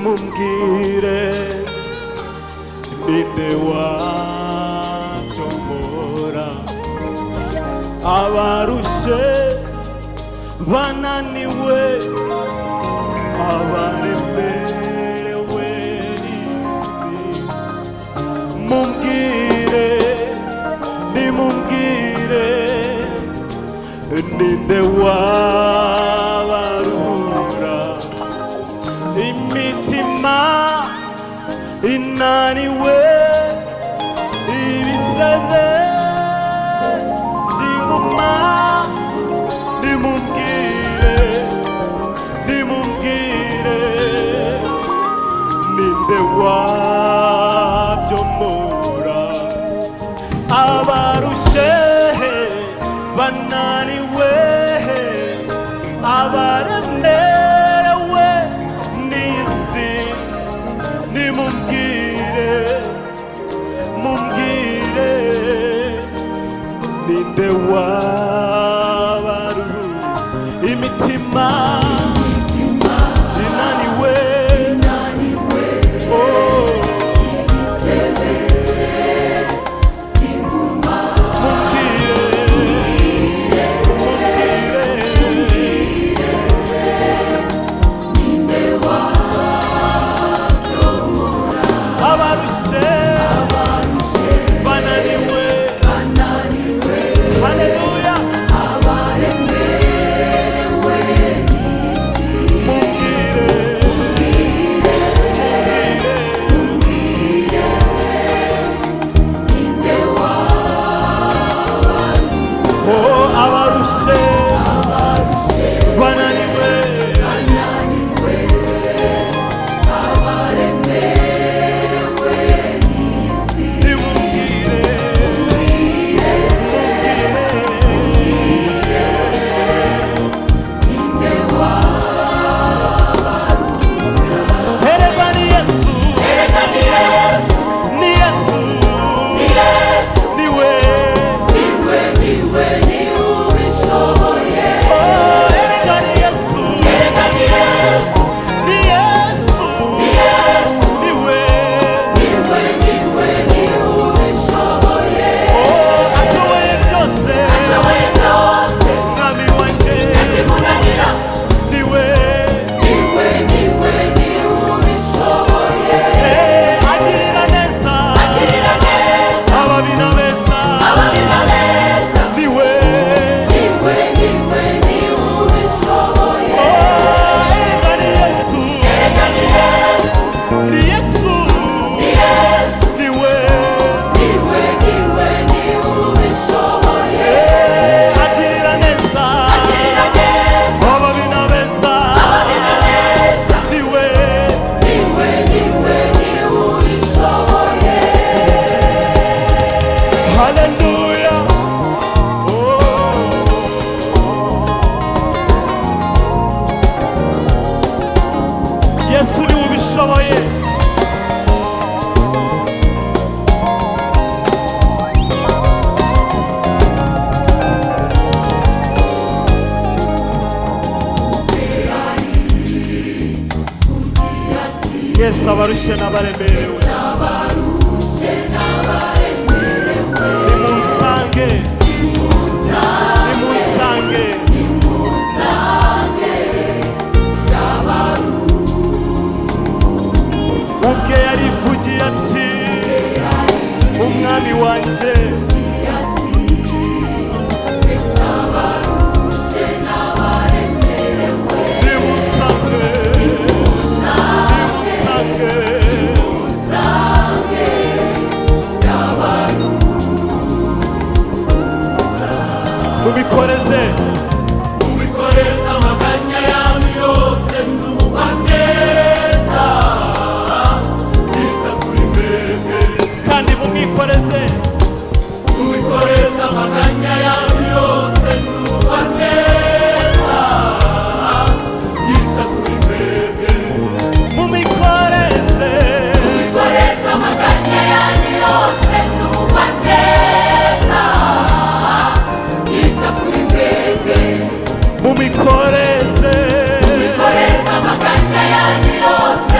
nimumbwire ninde wacomora abarushe bananiwe abaremerewe n'isi mumbwire nimumbwire ninde wabarura imitima inaniwe ibisebe by'inguma nimumbwire nimumbwire ninde wabyomora abarushe bananiwe abaremerewe n'isi nimumbwire mumbwire ninde wabarura imitima inaniwe Yesu ni ubishoboye Yesu abarushe n'abaremerewe nimunsange nimunsange ubwe yarivugiye ati umwami wanje nimunsange mubikoreze amaganya yanyu yose ndumva neza nita kuri mwebwe kandi mumwikoreze amaganya yanyu yose ndumva neza nita kuri mwebwe mumwikoreze amaganya yanyu yose ndumva neza nita kuri mwebwe mubikoreze amaganya yanyu yose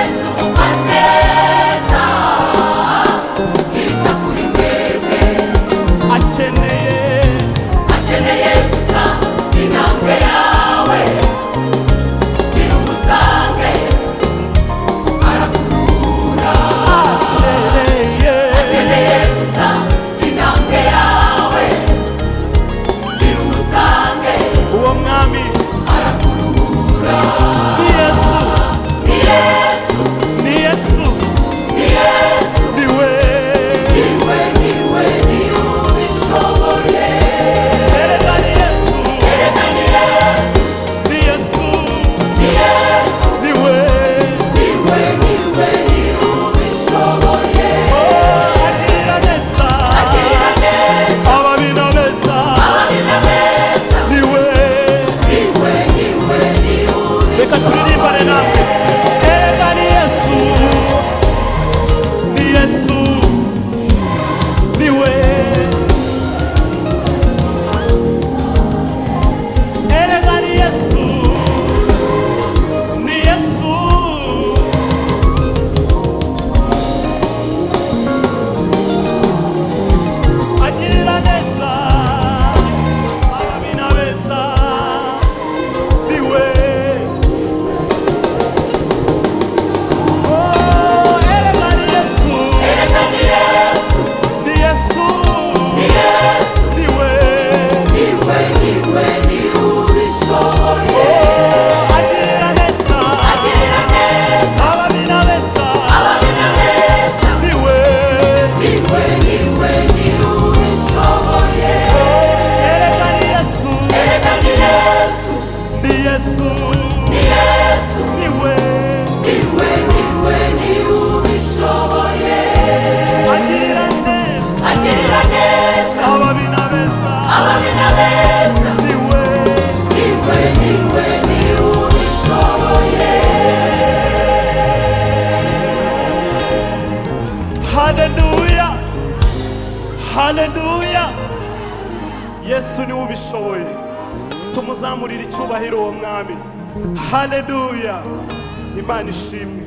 niwe ubishoboye. Erega ni Yesu, Erega ni Yesu, ni Yesu, ni Yesu, niwe niwe ubishoboye. agirira neza, Agirira neza ababi n'abeza, ababi n'abeza, niwe niwe ubishoboye. haleluya, haleluya. Yesu niwe ubishoboye, tumuzamurire icyubahiro uwo mwami. Haleluya, Imana ishimwe.